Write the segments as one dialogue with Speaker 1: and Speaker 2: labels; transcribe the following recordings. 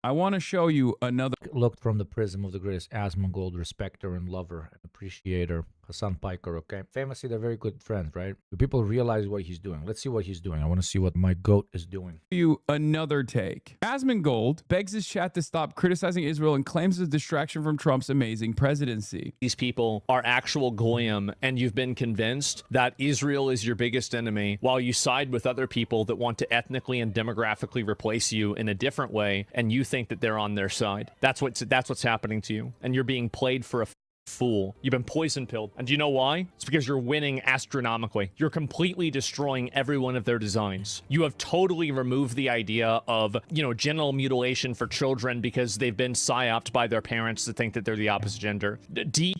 Speaker 1: I want to show you another.
Speaker 2: Looked from the prism of the greatest Asmongold respecter and lover and appreciator, Hassan Piker, okay? Famously, they're very good friends, right? Do people realize what he's doing? Let's see what he's doing. I want to see what my goat is doing.
Speaker 1: You another take. Asmongold begs his chat to stop criticizing Israel and claims it's a distraction from Trump's amazing presidency.
Speaker 3: These people are actual goyim, and you've been convinced that Israel is your biggest enemy while you side with other people that want to ethnically and demographically replace you in a different way, and you think that they're on their side. That's what's happening to you, and you're being played for a fool. You've been poison pilled. And do you know why? It's because you're winning astronomically. You're completely destroying every one of their designs. You have totally removed the idea of, genital mutilation for children because they've been psyoped by their parents to think that they're the opposite gender.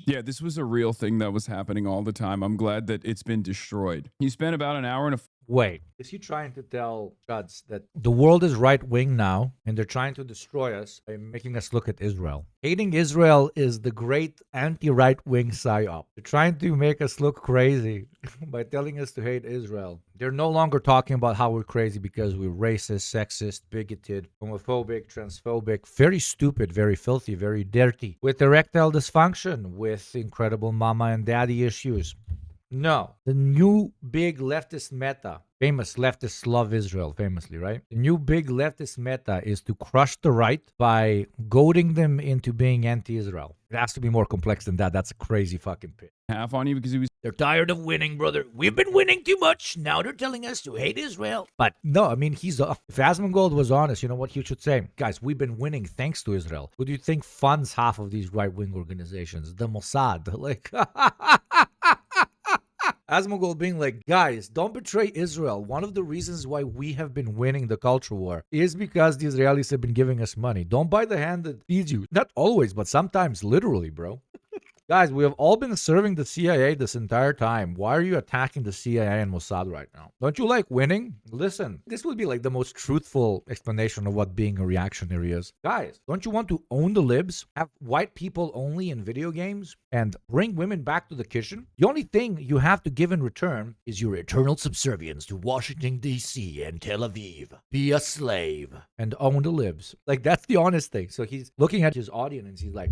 Speaker 1: Yeah, this was a real thing that was happening all the time. I'm glad that it's been destroyed. You spent about an hour and a
Speaker 2: Wait, is he trying to tell Chuds that the world is right-wing now, and they're trying to destroy us by making us look at Israel? Hating Israel is the great anti-right-wing psyop. They're trying to make us look crazy by telling us to hate Israel. They're no longer talking about how we're crazy because we're racist, sexist, bigoted, homophobic, transphobic, very stupid, very filthy, very dirty, with erectile dysfunction, with incredible mama and daddy issues. No, the new big leftist meta, famous leftists love Israel, famously, right? The new big leftist meta is to crush the right by goading them into being anti-Israel. It has to be more complex than that. That's a crazy fucking pitch.
Speaker 1: half on you because he was.
Speaker 2: They're tired of winning, brother. We've been winning too much. Now they're telling us to hate Israel. But no, I mean, if Asmongold was honest, you know what he should say? Guys, we've been winning thanks to Israel. Who do you think funds half of these right-wing organizations? The Mossad. Like... Asmongold being like, guys, don't betray Israel. One of the reasons why we have been winning the culture war is because the Israelis have been giving us money. Don't buy the hand that feeds you. Not always, but sometimes literally, bro. Guys, we have all been serving the CIA this entire time. Why are you attacking the CIA and Mossad right now? Don't you like winning? Listen, this would be like the most truthful explanation of what being a reactionary is. Guys, don't you want to own the libs? Have white people only in video games? And bring women back to the kitchen? The only thing you have to give in return is your eternal subservience to Washington, D.C. and Tel Aviv. Be a slave and own the libs. Like, that's the honest thing. So he's looking at his audience and he's like,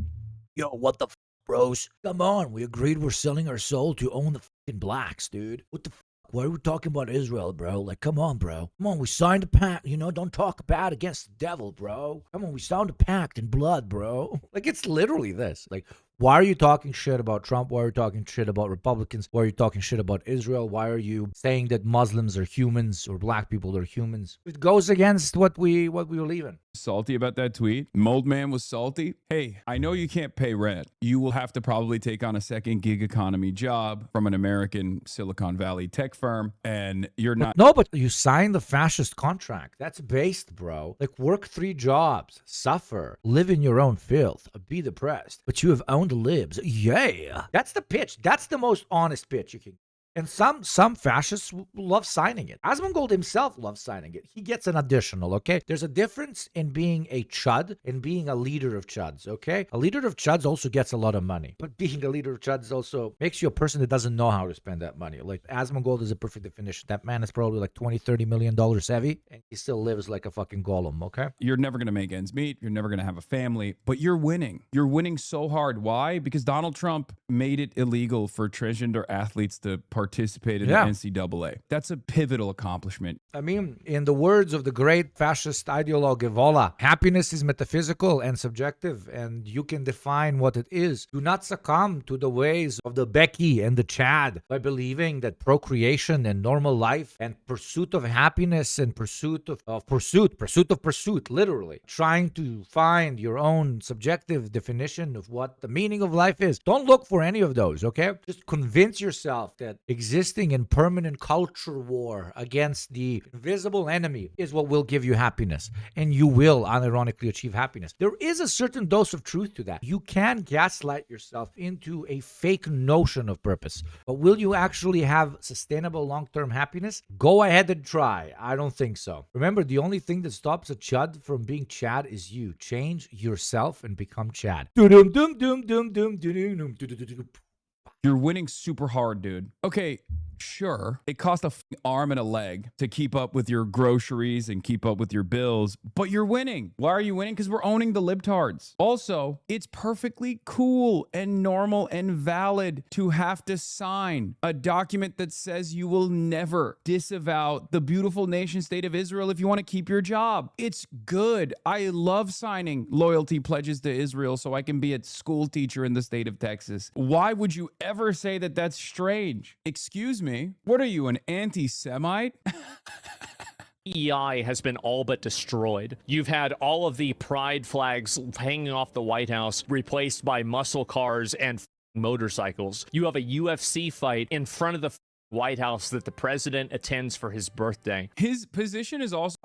Speaker 2: yo, what the bros? Come on, we agreed we're selling our soul to own the fucking blacks, dude. What the Why are we talking about Israel, bro? Like, come on, bro. Come on, we signed a pact, don't talk bad against the devil, bro. Come on, we signed a pact in blood, bro. Like, it's literally this. Like, why are you talking shit about Trump? Why are you talking shit about Republicans? Why are you talking shit about Israel? Why are you saying that Muslims are humans or black people are humans? It goes against what we believe in.
Speaker 1: Salty about that tweet. Mold Man was salty. Hey, I know you can't pay rent. You will have to probably take on a second gig economy job from an American Silicon Valley tech firm, and you're not.
Speaker 2: No, but you signed the fascist contract. That's based, bro. Like, work 3 jobs, suffer, live in your own filth, be depressed, but you have owned the libs. Yeah. That's the pitch. That's the most honest pitch you can. And some fascists love signing it. Asmongold himself loves signing it. He gets an additional, okay? There's a difference in being a chud and being a leader of chuds, okay? A leader of chuds also gets a lot of money. But being a leader of chuds also makes you a person that doesn't know how to spend that money. Like, Asmongold is a perfect definition. That man is probably like $20-30 million heavy, and he still lives like a fucking golem, okay?
Speaker 1: You're never going to make ends meet. You're never going to have a family, but you're winning. You're winning so hard. Why? Because Donald Trump made it illegal for transgender athletes to participate in the NCAA. That's a pivotal accomplishment.
Speaker 2: I mean, in the words of the great fascist ideologue Evola, happiness is metaphysical and subjective, and you can define what it is. Do not succumb to the ways of the Becky and the Chad by believing that procreation and normal life and pursuit of happiness and pursuit of pursuit, literally. Trying to find your own subjective definition of what the meaning of life is. Don't look for any of those, okay? Just convince yourself that existing in permanent culture war against the invisible enemy is what will give you happiness. And you will unironically achieve happiness. There is a certain dose of truth to that. You can gaslight yourself into a fake notion of purpose. But will you actually have sustainable long-term happiness? Go ahead and try. I don't think so. Remember, the only thing that stops a chud from being Chad is you. Change yourself and become Chad.
Speaker 1: You're winning super hard, dude. Okay, sure, it costs arm and a leg to keep up with your groceries and keep up with your bills, but you're winning. Why are you winning? Because we're owning the libtards. Also, it's perfectly cool and normal and valid to have to sign a document that says you will never disavow the beautiful nation state of Israel if you want to keep your job. It's good. I love signing loyalty pledges to Israel so I can be a school teacher in the state of Texas. Why would you ever say that that's strange? Excuse me. What are you, an anti-Semite?
Speaker 3: EI has been all but destroyed. You've had all of the pride flags hanging off the White House replaced by muscle cars and motorcycles. You have a UFC fight in front of the White House that the president attends for his birthday.
Speaker 1: His position is also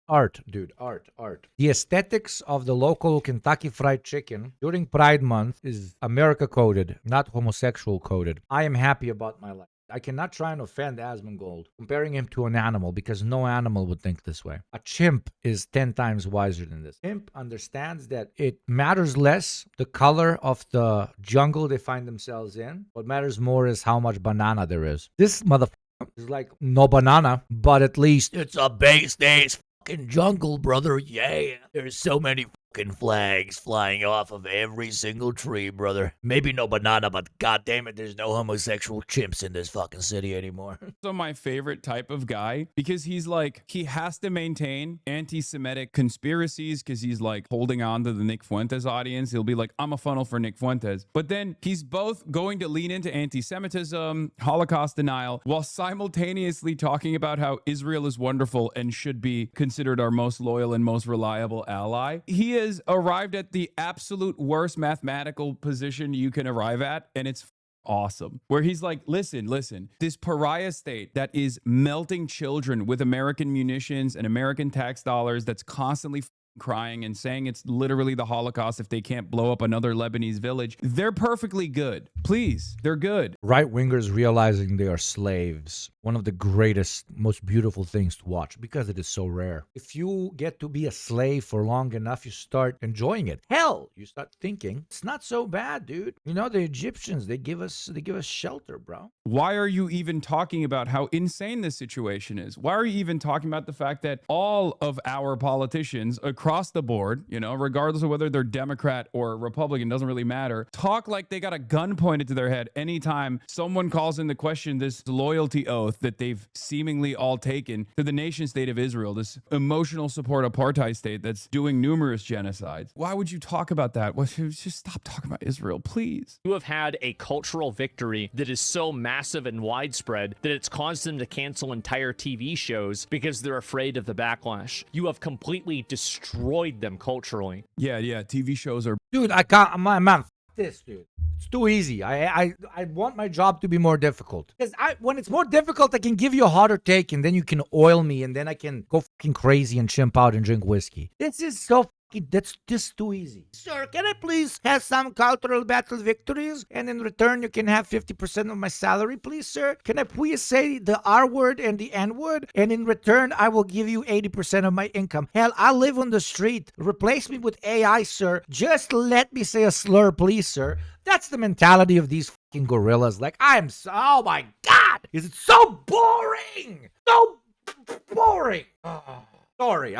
Speaker 2: Art, dude, art. The aesthetics of the local Kentucky Fried Chicken during Pride Month is America coded, not homosexual coded. I am happy about my life. I cannot try and offend Asmongold, comparing him to an animal, because no animal would think this way. A chimp is 10 times wiser than this. Chimp understands that it matters less the color of the jungle they find themselves in. What matters more is how much banana there is. This motherfucker is like, no banana, but at least it's a base days fucking jungle, brother. Yeah, there's so many fucking flags flying off of every single tree, brother. Maybe no banana, but goddamn it, there's no homosexual chimps in this fucking city anymore.
Speaker 1: also my favorite type of guy because he's like, he has to maintain anti-Semitic conspiracies because he's like holding on to the Nick Fuentes audience. He'll be like, I'm a funnel for Nick Fuentes. But then he's both going to lean into anti-Semitism, Holocaust denial, while simultaneously talking about how Israel is wonderful and should be considered our most loyal and most reliable ally. He has arrived at the absolute worst mathematical position you can arrive at, and it's awesome. Where he's like, listen, this pariah state that is melting children with American munitions and American tax dollars, that's constantly crying and saying it's literally the Holocaust if they can't blow up another Lebanese village. They're perfectly good. Please, they're good.
Speaker 2: Right-wingers realizing they are slaves. One of the greatest, most beautiful things to watch because it is so rare. If you get to be a slave for long enough, you start enjoying it. Hell, you start thinking, it's not so bad, dude. You know, the Egyptians, they give us shelter, bro.
Speaker 1: Why are you even talking about how insane this situation is? Why are you even talking about the fact that all of our politicians across the board, you know, regardless of whether they're Democrat or Republican, doesn't really matter, talk like they got a gun pointed to their head anytime someone calls into question this loyalty oath that they've seemingly all taken to the nation state of Israel, this emotional support apartheid state that's doing numerous genocides? Why would you talk about that? Well, just stop talking about Israel, please.
Speaker 3: You have had a cultural victory that is so massive and widespread that it's caused them to cancel entire TV shows because they're afraid of the backlash. You have completely destroyed them culturally.
Speaker 1: Yeah, TV shows are...
Speaker 2: Dude, I can't, man, this, dude. It's too easy. I want my job to be more difficult. Because when it's more difficult, I can give you a hotter take, and then you can oil me, and then I can go fucking crazy and chimp out and drink whiskey. This is so that's just too easy. Sir, can I please have some cultural battle victories? And in return, you can have 50% of my salary, please, sir? Can I please say the R word and the N word? And in return, I will give you 80% of my income. Hell, I live on the street. Replace me with AI, sir. Just let me say a slur, please, sir. That's the mentality of these fucking gorillas. Like, oh my God! Is it so boring? So boring. Sorry,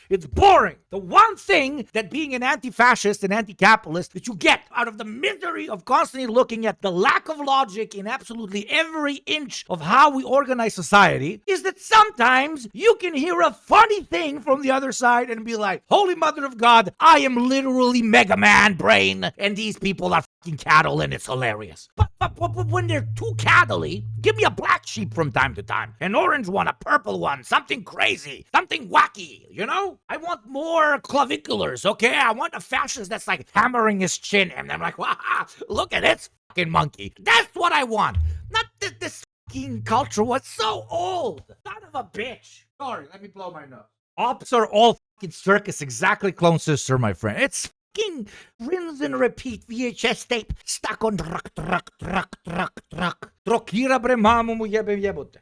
Speaker 2: it's boring. The one thing that being an anti-fascist and anti-capitalist that you get out of the misery of constantly looking at the lack of logic in absolutely every inch of how we organize society is that sometimes you can hear a funny thing from the other side and be like, holy mother of God, I am literally Mega Man brain and these people are fucking cattle and it's hilarious. But when they're too cattly, give me a black sheep from time to time, an orange one, a purple one, something crazy, something wacky, you know? I want more claviculars, okay? I want a fascist that's like hammering his chin and I'm like, wow, look at this fucking monkey. That's what I want. Not this fucking culture was so old. Son of a bitch. Sorry, let me blow my nose. Ops are all fucking circus, exactly clone sister, my friend. It's fucking rinse and repeat VHS tape stuck on truck.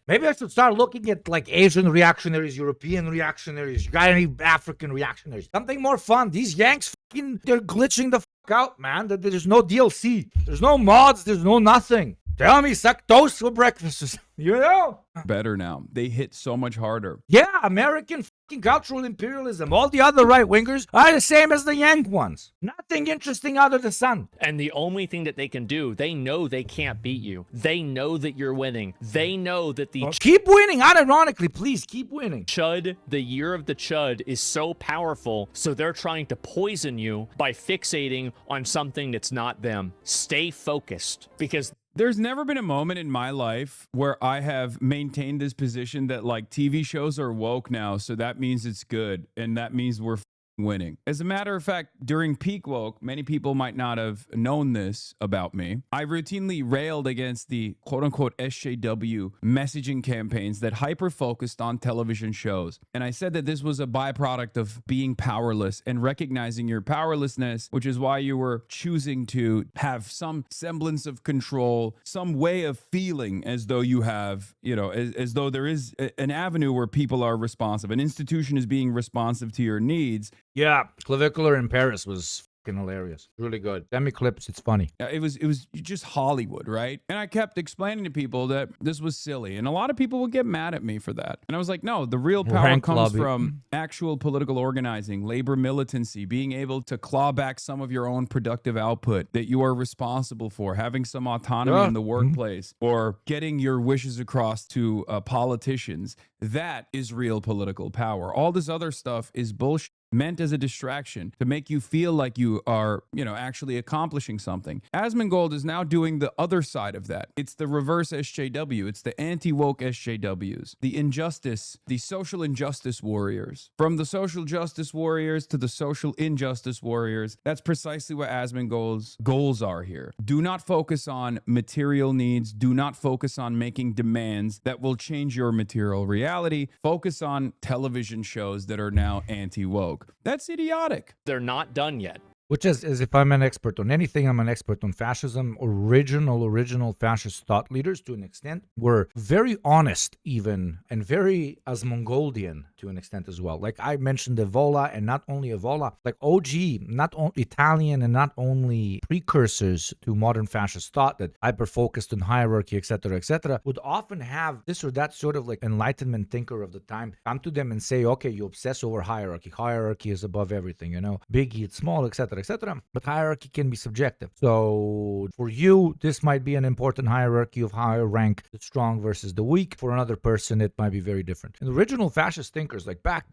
Speaker 2: Maybe I should start looking at like Asian reactionaries, European reactionaries, any African reactionaries. Something more fun. These Yanks fucking, they're glitching the fuck out, man. That there's no DLC. There's no mods. There's no nothing. Tell me, suck toast for breakfast. You know?
Speaker 1: Better now. They hit so much harder.
Speaker 2: Yeah, American fucking cultural imperialism. All the other right-wingers are the same as the Yank ones. Nothing interesting under the sun.
Speaker 3: And the only thing that they can do, they know they can't beat you. They know that you're winning. They know that the
Speaker 2: keep winning. Unironically, please keep winning.
Speaker 3: Chud, the year of the Chud, is so powerful, so they're trying to poison you by fixating on something that's not them. Stay focused, because
Speaker 1: there's never been a moment in my life where I have maintained this position that like TV shows are woke now, so that means it's good, and that means we're winning. As a matter of fact, during peak woke, many people might not have known this about me. I routinely railed against the quote-unquote SJW messaging campaigns that hyper-focused on television shows. And I said that this was a byproduct of being powerless and recognizing your powerlessness, which is why you were choosing to have some semblance of control, some way of feeling as though you have, you know, as though there is an avenue where people are responsive, an institution is being responsive to your needs.
Speaker 2: Yeah, Clavicular in Paris was fucking hilarious. Really good. Send me clips. It's funny.
Speaker 1: It was just Hollywood, right? And I kept explaining to people that this was silly. And a lot of people would get mad at me for that. And I was like, no, the real power
Speaker 2: Rank
Speaker 1: comes
Speaker 2: lobby.
Speaker 1: from actual political organizing, labor militancy, being able to claw back some of your own productive output that you are responsible for, having some autonomy in the workplace, or getting your wishes across to politicians. That is real political power. All this other stuff is bullshit, meant as a distraction to make you feel like you are, you know, actually accomplishing something. Asmongold is now doing the other side of that. It's the reverse SJW. It's the anti-woke SJWs, the injustice, the social injustice warriors. From the social justice warriors to the social injustice warriors, that's precisely what Asmongold's goals are here. Do not focus on material needs. Do not focus on making demands that will change your material reality. Focus on television shows that are now anti-woke. That's idiotic.
Speaker 3: they're not done yet.
Speaker 2: Which is if I'm an expert on anything, I'm an expert on fascism. Original fascist thought leaders, to an extent, were very honest even, and very Asmongoldian to an extent as well. Like I mentioned Evola, and not only Evola, like OG, not only Italian and not only precursors to modern fascist thought that hyper-focused on hierarchy, etc., would often have this or that sort of like Enlightenment thinker of the time come to them and say, okay, you obsess over hierarchy. Hierarchy is above everything, you know, big eat small, etc. But hierarchy can be subjective. So for you, this might be an important hierarchy of higher rank, the strong versus the weak. For another person, it might be very different. And the original fascist thinkers, like back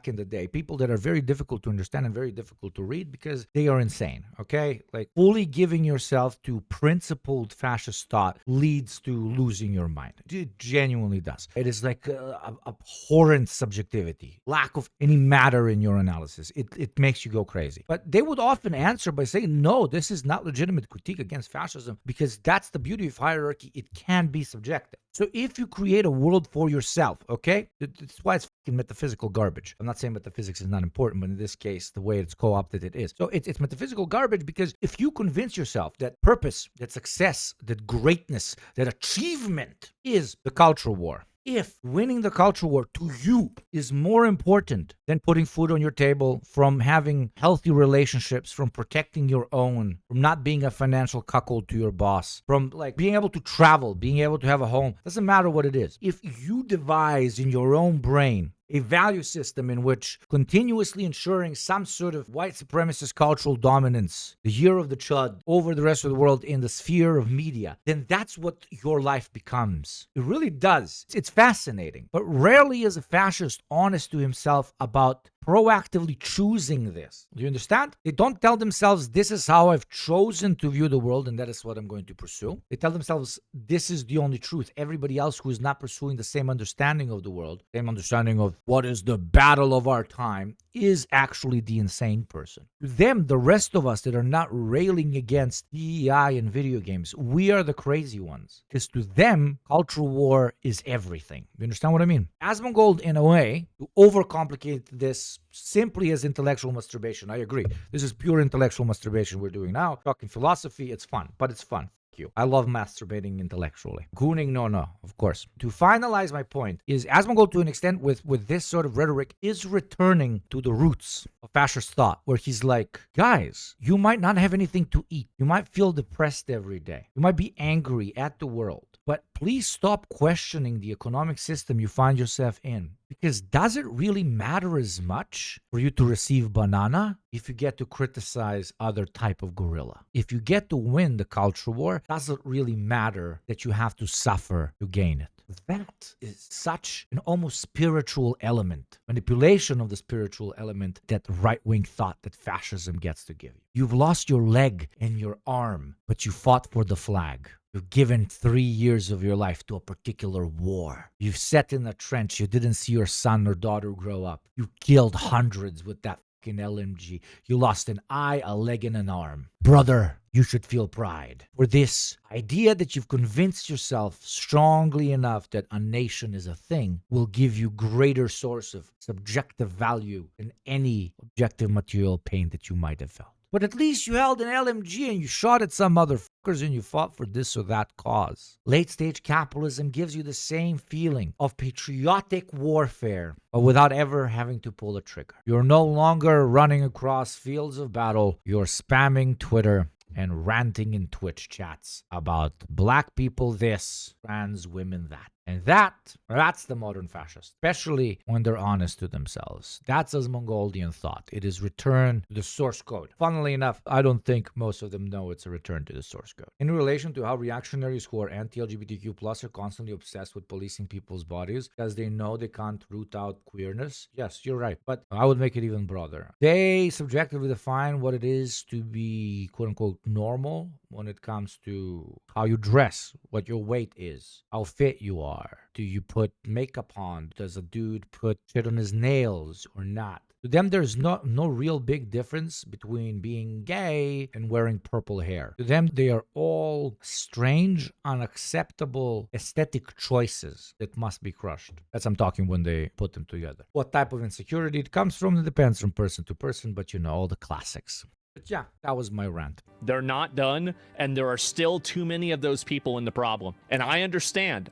Speaker 2: in the day, people that are very difficult to understand and very difficult to read because they are insane, okay? Like fully giving yourself to principled fascist thought leads to losing your mind. It genuinely does. It is like abhorrent subjectivity, lack of any matter in your analysis. It makes you go crazy. But they would often answer by saying, no, this is not legitimate critique against fascism because that's the beauty of hierarchy. It can be subjective. So if you create a world for yourself, okay, that's why it's fucking metaphysical garbage. I'm not saying metaphysics is not important, but in this case, the way it's co-opted, it is. So it's metaphysical garbage because if you convince yourself that purpose, that success, that greatness, that achievement is the culture war, if winning the culture war to you is more important than putting food on your table, from having healthy relationships, from protecting your own, from not being a financial cuckold to your boss, from like being able to travel, being able to have a home, doesn't matter what it is. If you devise in your own brain a value system in which continuously ensuring some sort of white supremacist cultural dominance, the year of the Chud, over the rest of the world in the sphere of media, then that's what your life becomes. It really does. It's fascinating. But rarely is a fascist honest to himself about proactively choosing this. Do you understand? They don't tell themselves, this is how I've chosen to view the world and that is what I'm going to pursue. They tell themselves, this is the only truth. Everybody else who is not pursuing the same understanding of the world, same understanding of what is the battle of our time, is actually the insane person. To them, the rest of us that are not railing against DEI and video games, we are the crazy ones. Because to them, cultural war is everything. You understand what I mean? Asmongold, in a way, to overcomplicate this simply as intellectual masturbation. I agree. This is pure intellectual masturbation we're doing now. Talking philosophy, it's fun, but it's fun. you. I love masturbating intellectually. Gooning, no, of course. To finalize my point, is Asmongold, to an extent, with this sort of rhetoric, is returning to the roots of fascist thought, where he's like, guys, you might not have anything to eat. You might feel depressed every day. You might be angry at the world. But please stop questioning the economic system you find yourself in. Because does it really matter as much for you to receive banana if you get to criticize other type of gorilla? If you get to win the culture war, does it really matter that you have to suffer to gain it? That is such an almost spiritual element, manipulation of the spiritual element, that right-wing thought that fascism gets to give you. You've lost your leg and your arm, but you fought for the flag. You've given 3 years of your life to a particular war. You've sat in a trench. You didn't see your son or daughter grow up. You killed hundreds with that fucking LMG. You lost an eye, a leg, and an arm. Brother, you should feel pride for this idea that you've convinced yourself strongly enough that a nation is a thing will give you greater source of subjective value than any objective material pain that you might have felt. But at least you held an LMG and you shot at some motherfuckers and you fought for this or that cause. Late-stage capitalism gives you the same feeling of patriotic warfare, but without ever having to pull a trigger. You're no longer running across fields of battle. You're spamming Twitter and ranting in Twitch chats about black people this, trans women that. And that's the modern fascist, especially when they're honest to themselves. That's Asmongoldian thought. It is return to the source code. Funnily enough, I don't think most of them know it's a return to the source code. In relation to how reactionaries who are anti-LGBTQ+ are constantly obsessed with policing people's bodies because they know they can't root out queerness. Yes, you're right. But I would make it even broader. They subjectively define what it is to be quote-unquote normal when it comes to how you dress, what your weight is, how fit you are. Do you put makeup on? Does a dude put shit on his nails or not? To them, there's no real big difference between being gay and wearing purple hair. To them, they are all strange, unacceptable aesthetic choices that must be crushed. That's I'm talking when they put them together. What type of insecurity it comes from, it depends from person to person, but you know, all the classics. But yeah, that was my rant.
Speaker 3: They're not done, and there are still too many of those people in the problem. And I understand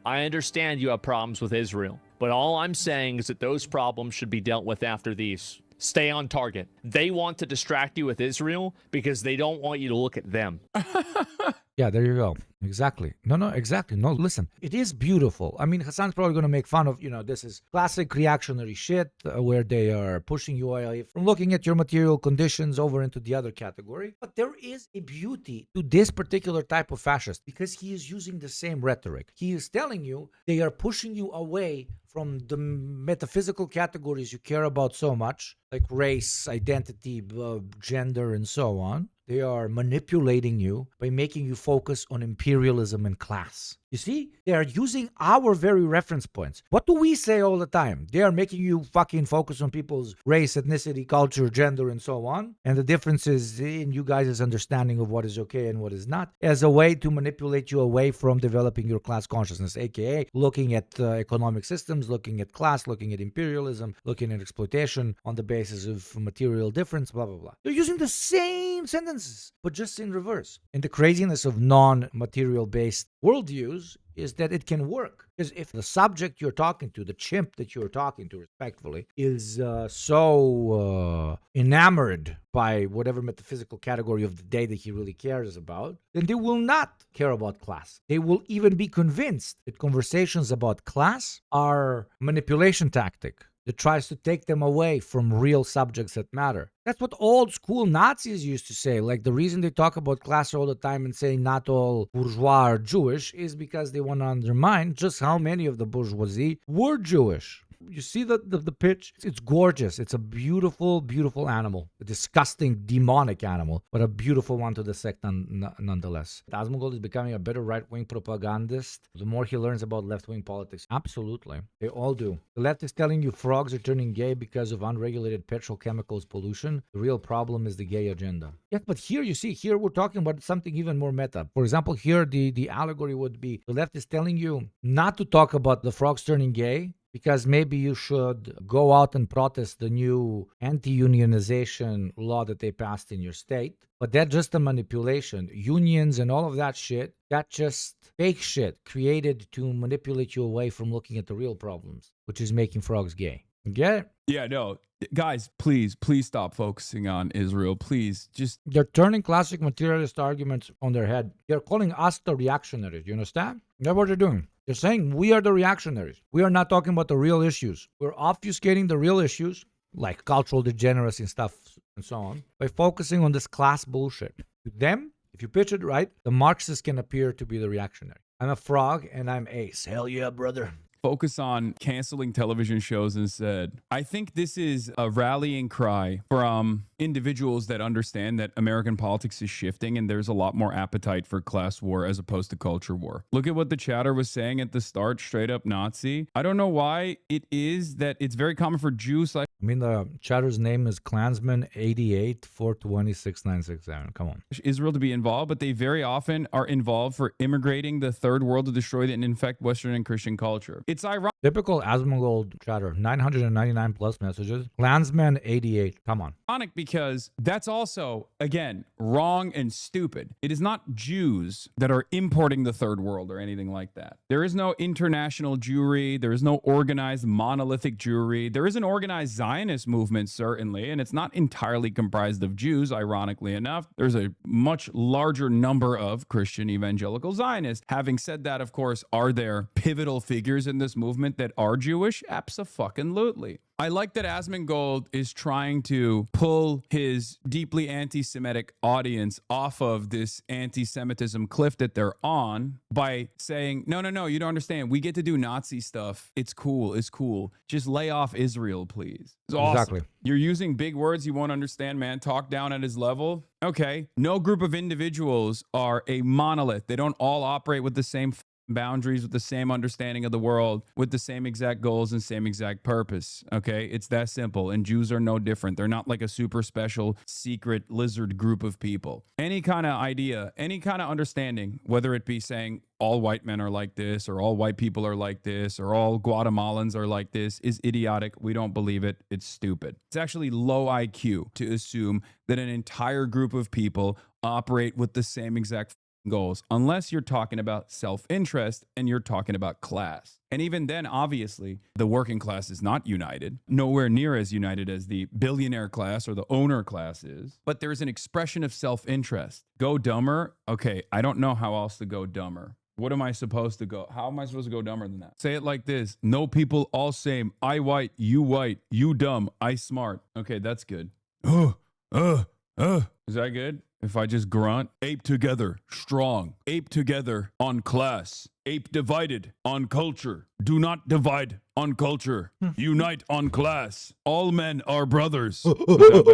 Speaker 3: you have problems with Israel. But all I'm saying is that those problems should be dealt with after these. Stay on target. They want to distract you with Israel because they don't want you to look at them.
Speaker 2: Yeah, there you go. Exactly. No, exactly. No, listen, it is beautiful. I mean, Hassan's probably going to make fun of, this is classic reactionary shit where they are pushing you away from looking at your material conditions over into the other category. But there is a beauty to this particular type of fascist because he is using the same rhetoric. He is telling you they are pushing you away from the metaphysical categories you care about so much, like race, identity, gender, and so on. They are manipulating you by making you focus on imperialism and class. You see, they are using our very reference points. What do we say all the time? They are making you fucking focus on people's race, ethnicity, culture, gender, and so on. And the difference is in you guys' understanding of what is okay and what is not, as a way to manipulate you away from developing your class consciousness, aka looking at economic systems, looking at class, looking at imperialism, looking at exploitation on the basis of material difference, blah, blah, blah. They're using the same sentences, but just in reverse. And the craziness of non-material based worldviews is that it can work. Because if the subject you're talking to, the chimp that you're talking to respectfully, is so enamored by whatever metaphysical category of the day that he really cares about, then they will not care about class. They will even be convinced that conversations about class are manipulation tactic that tries to take them away from real subjects that matter. That's what old school Nazis used to say. Like the reason they talk about class all the time and say not all bourgeois are Jewish is because they want to undermine just how many of the bourgeoisie were Jewish. You see the pitch? It's gorgeous. It's a beautiful, beautiful animal. A disgusting, demonic animal, but a beautiful one to dissect nonetheless. Asmongold is becoming a better right-wing propagandist the more he learns about left-wing politics. Absolutely. They all do. The left is telling you frogs are turning gay because of unregulated petrochemicals pollution. The real problem is the gay agenda. Yeah, but here you see, here we're talking about something even more meta. For example, here the allegory would be the left is telling you not to talk about the frogs turning gay because maybe you should go out and protest the new anti-unionization law that they passed in your state. But that's just a manipulation. Unions and all of that shit, that's just fake shit created to manipulate you away from looking at the real problems, which is making frogs gay. You get it?
Speaker 1: Yeah, no. Guys, please stop focusing on Israel. Please, just...
Speaker 2: They're turning classic materialist arguments on their head. They're calling us the reactionaries. You understand? That's what they're doing. They're saying we are the reactionaries. We are not talking about the real issues. We're obfuscating the real issues, like cultural degeneracy and stuff and so on, by focusing on this class bullshit. To them, if you pitch it right, the Marxists can appear to be the reactionary. I'm a frog and I'm ace. Hell yeah, brother.
Speaker 1: Focus on canceling television shows instead. I think this is a rallying cry from individuals that understand that American politics is shifting and there's a lot more appetite for class war as opposed to culture war. Look at what the chatter was saying at the start, straight up Nazi. I don't know why it is that it's very common for Jews like...
Speaker 2: I mean, the chatter's name is Klansman 88 420 6967. Come on.
Speaker 1: Israel to be involved, but they very often are involved for immigrating the third world to destroy and infect Western and Christian culture. It's ironic.
Speaker 2: Typical Asmongold chatter, 999 plus messages. Klansman 88. Come on.
Speaker 1: Ironic because that's also, again, wrong and stupid. It is not Jews that are importing the third world or anything like that. There is no international Jewry. There is no organized monolithic Jewry. There is an organized Zionist movement, certainly, and it's not entirely comprised of Jews, ironically enough. There's a much larger number of Christian evangelical Zionists. Having said that, of course, are there pivotal figures in this movement that are Jewish? Abso-fucking-lutely. I like that Asmongold is trying to pull his deeply anti-Semitic audience off of this anti-Semitism cliff that they're on by saying, no, you don't understand. We get to do Nazi stuff. It's cool. Just lay off Israel, please. It's awesome.
Speaker 2: Exactly.
Speaker 1: You're using big words you won't understand, man. Talk down at his level. Okay. No group of individuals are a monolith. They don't all operate with the same boundaries, with the same understanding of the world, with the same exact goals and same exact purpose. Okay, it's that simple. And Jews are no different. They're not like a super special secret lizard group of people. Any kind of idea, any kind of understanding, whether it be saying all white men are like this, or all white people are like this, or all Guatemalans are like this, is idiotic. We don't believe it. It's stupid. It's actually low IQ to assume that an entire group of people operate with the same exact goals, unless you're talking about self-interest and you're talking about class. And even then, obviously, the working class is not united, nowhere near as united as the billionaire class or the owner class is. But there's an expression of self-interest. Go dumber? Okay, I don't know how else to go dumber. What am I supposed to go? How am I supposed to go dumber than that? Say it like this. No people all same. I white, you dumb, I smart. Okay, that's good. Is that good? If I just grunt, ape together, strong, ape together on class, ape divided on culture. Do not divide on culture. Unite on class. All men are brothers. Is that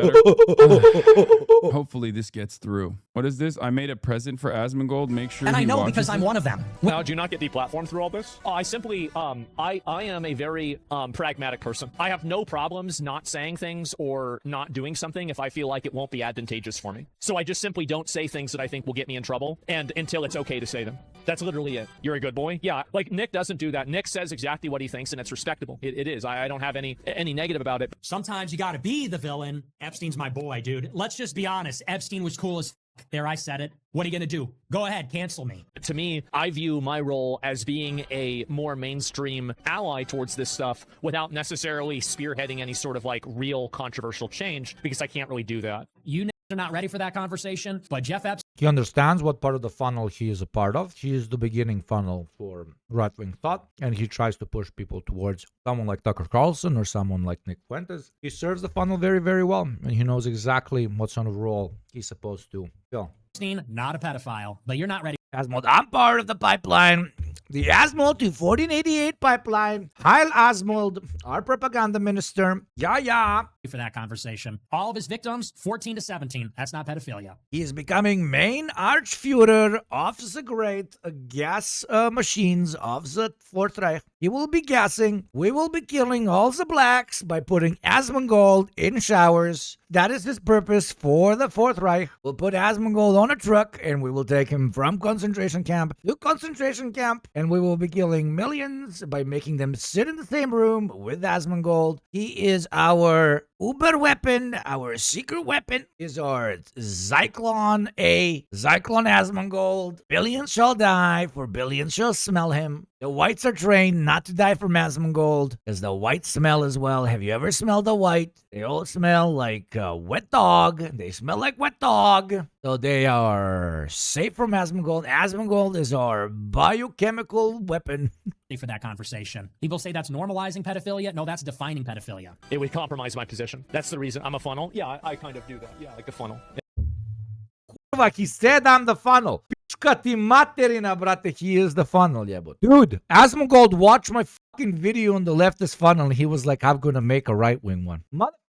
Speaker 1: better? Hopefully this gets through. What is this? I made a present for Asmongold. Make sure
Speaker 4: and
Speaker 1: he
Speaker 4: I know
Speaker 1: watches
Speaker 4: because I'm
Speaker 1: it.
Speaker 4: one of them.
Speaker 3: Now, do you not get deplatformed through all this? I simply, I am a very pragmatic person. I have no problems not saying things or not doing something if I feel like it won't be advantageous for me. So I just simply don't say things that I think will get me in trouble, and until it's okay to say them. That's literally it. You're a good boy? Yeah, like Nick doesn't do that. Nick says exactly what he thinks, and it's respectable. It is. I don't have any negative about it.
Speaker 4: Sometimes you gotta be the villain. Epstein's my boy, dude. Let's just be honest. Epstein was cool as f. There, I said it. What are you gonna do? Go ahead, cancel me.
Speaker 3: To me, I view my role as being a more mainstream ally towards this stuff without necessarily spearheading any sort of like real controversial change, because I can't really do that.
Speaker 4: You are not ready for that conversation, but Jeff Epstein.
Speaker 2: He understands what part of the funnel he is a part of. He is the beginning funnel for right-wing thought, and he tries to push people towards someone like Tucker Carlson or someone like Nick Fuentes. He serves the funnel very, very well, and he knows exactly what sort of role he's supposed to fill.
Speaker 4: Epstein, not a pedophile, but you're not ready.
Speaker 2: Asmongold, I'm part of the pipeline. The Asmongold to 1488 pipeline. Heil Asmongold, our propaganda minister. Yeah.
Speaker 4: for that conversation. All of his victims, 14 to 17. That's not pedophilia.
Speaker 2: He is becoming main Archführer of the great gas machines of the Fourth Reich. He will be gassing. We will be killing all the blacks by putting Asmongold in showers. That is his purpose for the Fourth Reich. We'll put Asmongold on a truck and we will take him from concentration camp to concentration camp. And we will be killing millions by making them sit in the same room with Asmongold. He is our Uber weapon, our secret weapon is our Zyklon A, Zyklon Asmongold. Billions shall die, for billions shall smell him. The whites are trained not to die from Asmongold, as the whites smell as well. Have you ever smelled a white? They all smell like a wet dog. They smell like wet dog. So they are safe from Asmongold. Asmongold is our biochemical weapon.
Speaker 4: For that conversation. People say that's normalizing pedophilia. No, that's defining pedophilia.
Speaker 3: It would compromise my position. That's the reason. I'm a funnel. Yeah, I kind of do that. Yeah, like a funnel.
Speaker 2: Like he said, I'm the funnel. He is the funnel, yeah, but dude, Asmongold watched my fucking video on the leftist funnel. And he was like, I'm gonna make a right-wing one.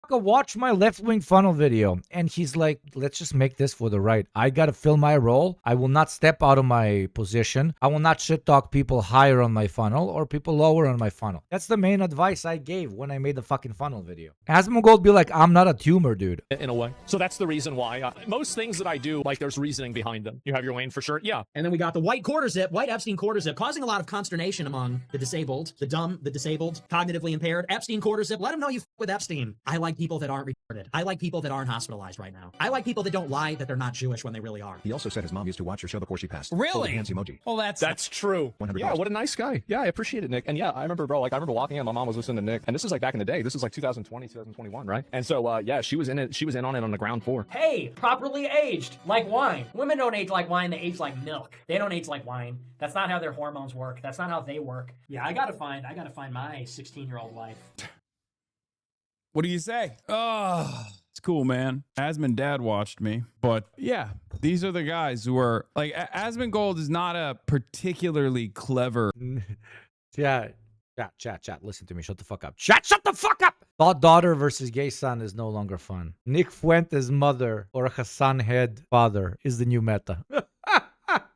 Speaker 2: Watch my left-wing funnel video, and he's like, let's just make this for the right. I gotta fill my role. I will not step out of my position. I will not shit talk people higher on my funnel or people lower on my funnel. That's the main advice I gave when I made the fucking funnel video. Asmongold be like, I'm not a tumor, dude.
Speaker 3: In a way. So that's the reason why most things that I do, like there's reasoning behind them. You have your Wayne for sure. Yeah.
Speaker 4: And then we got the white quarter zip, white Epstein quarter zip, causing a lot of consternation among the disabled, the dumb, the disabled, cognitively impaired. Epstein quarter zip. Let them know you with Epstein. I like people that aren't retarded. I like people that aren't hospitalized right now. I like people that don't lie that they're not Jewish when they really are.
Speaker 5: He also said his mom used to watch your show before she passed.
Speaker 4: Really?
Speaker 5: Hands emoji.
Speaker 4: Well,
Speaker 3: that's true.
Speaker 5: 100
Speaker 3: Yeah, what a nice guy. Yeah, I appreciate it, Nick. And yeah, I remember, bro, like I remember walking in, my mom was listening to Nick, and this was like back in the day. This was like 2020, 2021, right? And so, yeah, she was in it. She was in on it on the ground floor.
Speaker 4: Hey, properly aged, like wine. Women don't age like wine, they age like milk. They don't age like wine. That's not how their hormones work. That's not how they work. Yeah, I gotta find my 16-year-old wife.
Speaker 1: What do you say? Oh, it's cool, man. Asmon dad watched me, but yeah, these are the guys who are like, Asmongold is not a particularly clever.
Speaker 2: Chat. Listen to me. Shut the fuck up. Shut the fuck up. Thought daughter versus gay son is no longer fun. Nick Fuentes' mother or Hassan Head father is the new meta.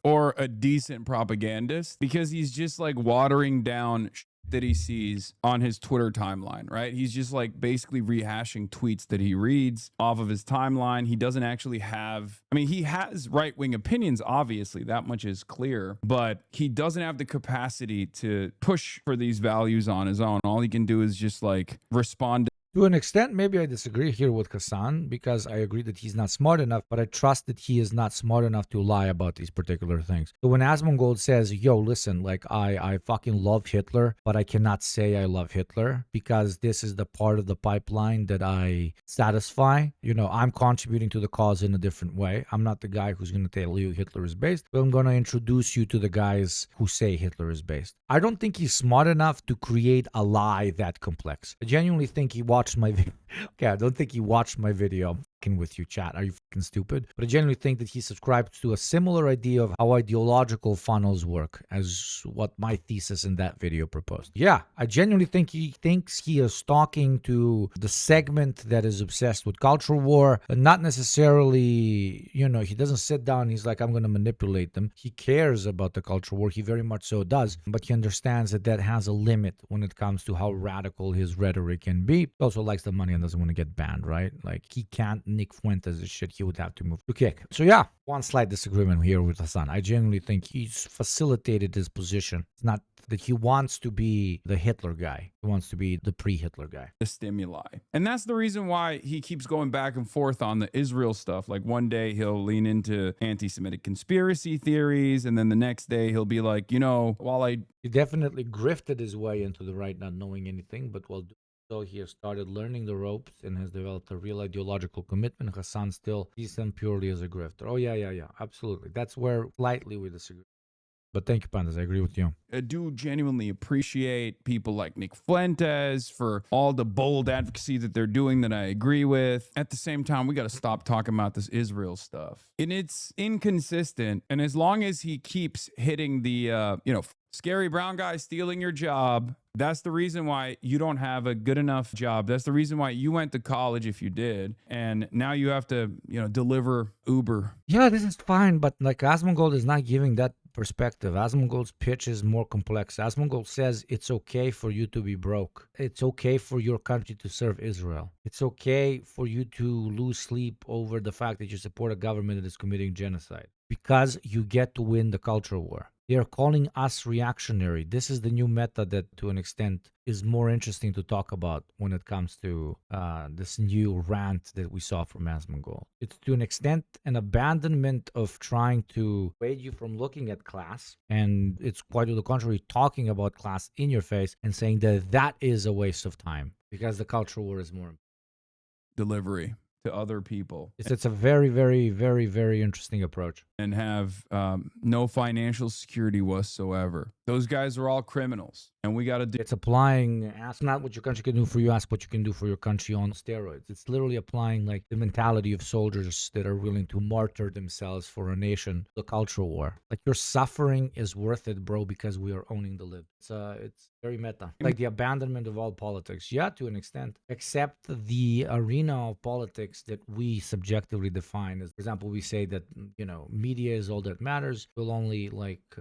Speaker 1: Or a decent propagandist, because he's just like watering down that he sees on his Twitter timeline, right? He's just like basically rehashing tweets that he reads off of his timeline. He doesn't actually have, I mean, he has right-wing opinions, obviously, that much is clear, but he doesn't have the capacity to push for these values on his own. All he can do is just like respond
Speaker 2: To an extent, maybe I disagree here with Hassan, because I agree that he's not smart enough, but I trust that he is not smart enough to lie about these particular things. So when Asmongold says, yo, listen, like I fucking love Hitler, but I cannot say I love Hitler because this is the part of the pipeline that I satisfy. You know, I'm contributing to the cause in a different way. I'm not the guy who's going to tell you Hitler is based, but I'm going to introduce you to the guys who say Hitler is based. I don't think he's smart enough to create a lie that complex. I genuinely think he watched my video. Okay, I don't think he watched my video. With you, chat. Are you fucking stupid? But I genuinely think that he subscribes to a similar idea of how ideological funnels work as what my thesis in that video proposed. Yeah, I genuinely think he thinks he is talking to the segment that is obsessed with cultural war, and not necessarily, you know, he doesn't sit down and he's like, I'm going to manipulate them. He cares about the cultural war. He very much so does, but he understands that that has a limit when it comes to how radical his rhetoric can be. He also likes the money and doesn't want to get banned, right? Like, he can't Nick Fuentes' shit, he would have to move to kick. So yeah, one slight disagreement here with Hassan. I genuinely think he's facilitated his position. It's not that he wants to be the Hitler guy. He wants to be the pre-Hitler guy.
Speaker 1: The stimuli. And that's the reason why he keeps going back and forth on the Israel stuff. Like one day he'll lean into anti-Semitic conspiracy theories, and then the next day he'll be like, you know,
Speaker 2: He definitely grifted his way into the right, not knowing anything, but while so he has started learning the ropes and has developed a real ideological commitment. Hassan still sees him purely as a grifter. Oh, yeah, absolutely. That's where slightly we disagree. But thank you, Pandas. I agree with you.
Speaker 1: I do genuinely appreciate people like Nick Fuentes for all the bold advocacy that they're doing that I agree with. At the same time, we got to stop talking about this Israel stuff. And it's inconsistent. And as long as he keeps hitting the, scary brown guy stealing your job, that's the reason why you don't have a good enough job. That's the reason why you went to college if you did. And now you have to, deliver Uber.
Speaker 2: Yeah, this is fine, but like Asmongold is not giving that perspective. Asmongold's pitch is more complex. Asmongold says it's okay for you to be broke. It's okay for your country to serve Israel. It's okay for you to lose sleep over the fact that you support a government that is committing genocide because you get to win the culture war. They are calling us reactionary. This is the new meta that, to an extent, is more interesting to talk about when it comes to this new rant that we saw from Asmongold. It's, to an extent, an abandonment of trying to dissuade you from looking at class, and it's quite to the contrary, talking about class in your face and saying that that is a waste of time because the cultural war is more important.
Speaker 1: Delivery to other people.
Speaker 2: It's a very, very, very, very interesting approach.
Speaker 1: And have no financial security whatsoever. Those guys are all criminals. And we got to do.
Speaker 2: It's applying, ask not what your country can do for you, ask what you can do for your country on steroids. It's literally applying like the mentality of soldiers that are willing to martyr themselves for a nation, the cultural war. Like your suffering is worth it, bro, because we are owning the lib. It's very meta. Like the abandonment of all politics. Yeah, to an extent. Except the arena of politics that we subjectively define as, for example, we say that, media is all that matters. We'll only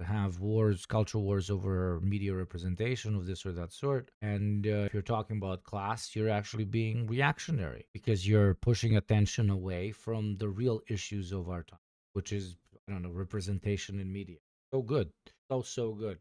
Speaker 2: have wars, cultural wars over media representation of this or that sort. And if you're talking about class, you're actually being reactionary because you're pushing attention away from the real issues of our time, which is, representation in media. So good. So good.